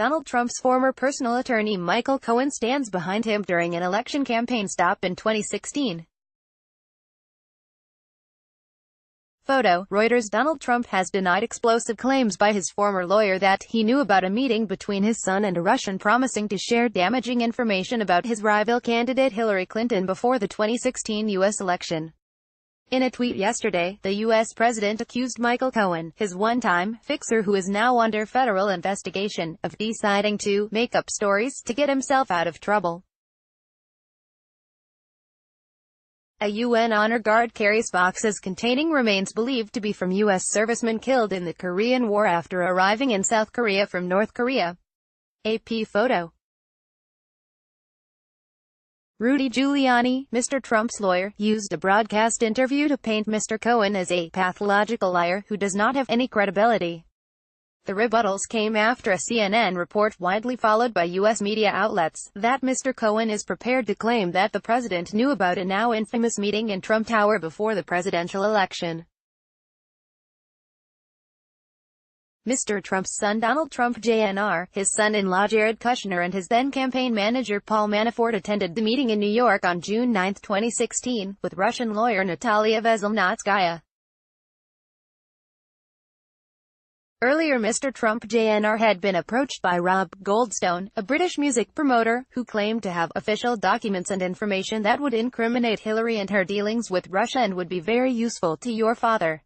Donald Trump's former personal attorney Michael Cohen stands behind him during an election campaign stop in 2016. Photo, Reuters. Donald Trump has denied explosive claims by his former lawyer that he knew about a meeting between his son and a Russian promising to share damaging information about his rival candidate Hillary Clinton before the 2016 U.S. election. In a tweet yesterday, the U.S. president accused Michael Cohen, his one-time fixer who is now under federal investigation, of deciding to make up stories to get himself out of trouble. A UN honor guard carries boxes containing remains believed to be from U.S. servicemen killed in the Korean War after arriving in South Korea from North Korea. AP photo. Rudy Giuliani, Mr. Trump's lawyer, used a broadcast interview to paint Mr. Cohen as a pathological liar who does not have any credibility. The rebuttals came after a CNN report, widely followed by U.S. media outlets, that Mr. Cohen is prepared to claim that the president knew about a now infamous meeting in Trump Tower before the presidential election. Mr. Trump's son Donald Trump Jr., his son-in-law Jared Kushner and his then-campaign manager Paul Manafort attended the meeting in New York on June 9, 2016, with Russian lawyer Natalia Veselnitskaya. Earlier Mr. Trump Jr. had been approached by Rob Goldstone, a British music promoter, who claimed to have official documents and information that would incriminate Hillary and her dealings with Russia and would be very useful to your father.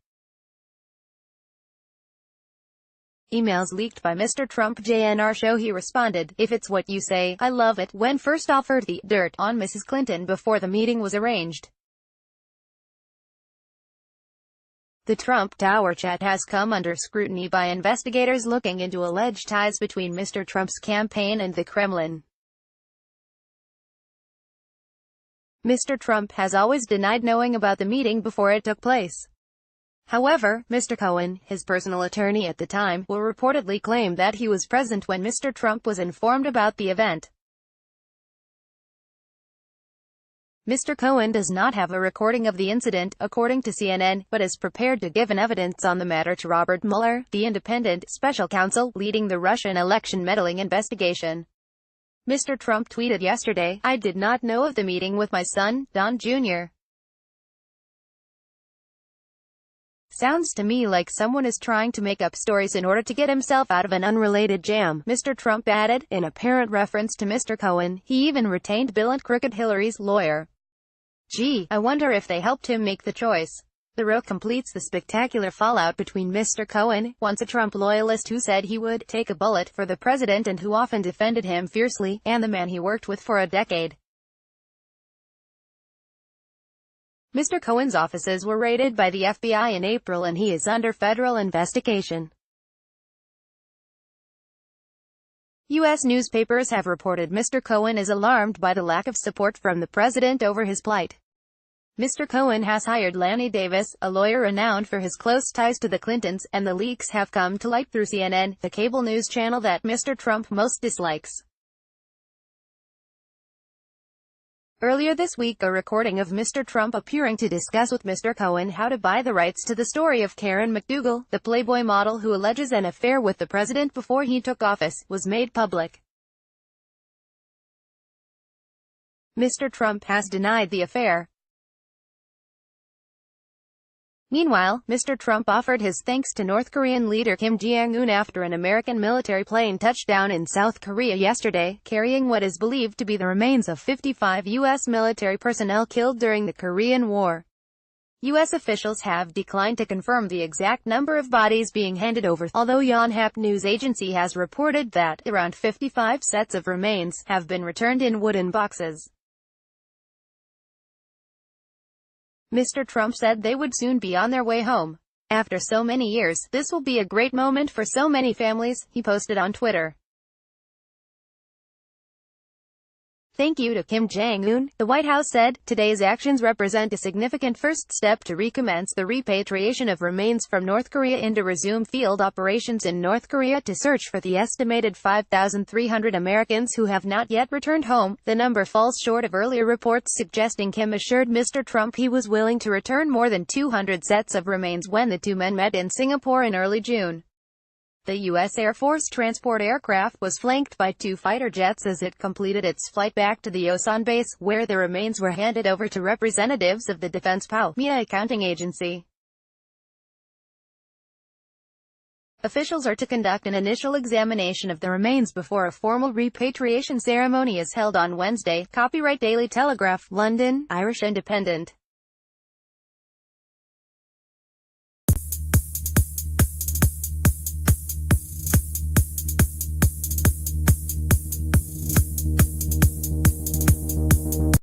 Emails leaked by Mr. Trump Jr. show he responded, "If it's what you say, I love it," when first offered the dirt on Mrs. Clinton before the meeting was arranged. The Trump Tower chat has come under scrutiny by investigators looking into alleged ties between Mr. Trump's campaign and the Kremlin. Mr. Trump has always denied knowing about the meeting before it took place. However, Mr. Cohen, his personal attorney at the time, will reportedly claim that he was present when Mr. Trump was informed about the event. Mr. Cohen does not have a recording of the incident, according to CNN, but is prepared to give an evidence on the matter to Robert Mueller, the independent special counsel leading the Russian election meddling investigation. Mr. Trump tweeted yesterday, "I did not know of the meeting with my son, Don Jr. Sounds to me like someone is trying to make up stories in order to get himself out of an unrelated jam," Mr. Trump added, in apparent reference to Mr. Cohen. He even retained Bill and Crooked Hillary's lawyer. "Gee, I wonder if they helped him make the choice." The row completes the spectacular fallout between Mr. Cohen, once a Trump loyalist who said he would take a bullet for the president and who often defended him fiercely, and the man he worked with for a decade. Mr. Cohen's offices were raided by the FBI in April and he is under federal investigation. U.S. newspapers have reported Mr. Cohen is alarmed by the lack of support from the president over his plight. Mr. Cohen has hired Lanny Davis, a lawyer renowned for his close ties to the Clintons, and the leaks have come to light through CNN, the cable news channel that Mr. Trump most dislikes. Earlier this week, a recording of Mr. Trump appearing to discuss with Mr. Cohen how to buy the rights to the story of Karen McDougal, the Playboy model who alleges an affair with the president before he took office, was made public. Mr. Trump has denied the affair. Meanwhile, Mr. Trump offered his thanks to North Korean leader Kim Jong-un after an American military plane touched down in South Korea yesterday, carrying what is believed to be the remains of 55 U.S. military personnel killed during the Korean War. U.S. officials have declined to confirm the exact number of bodies being handed over, although Yonhap news agency has reported that around 55 sets of remains have been returned in wooden boxes. Mr. Trump said they would soon be on their way home. "After so many years, this will be a great moment for so many families," he posted on Twitter. Thank you to Kim Jong-un, the White House said. Today's actions represent a significant first step to recommence the repatriation of remains from North Korea and to resume field operations in North Korea to search for the estimated 5,300 Americans who have not yet returned home. The number falls short of earlier reports suggesting Kim assured Mr. Trump he was willing to return more than 200 sets of remains when the two men met in Singapore in early June. The U.S. Air Force transport aircraft was flanked by 2 fighter jets as it completed its flight back to the Osan base, where the remains were handed over to representatives of the Defense PAL-MIA accounting agency. Officials are to conduct an initial examination of the remains before a formal repatriation ceremony is held on Wednesday. Copyright Daily Telegraph, London, Irish Independent.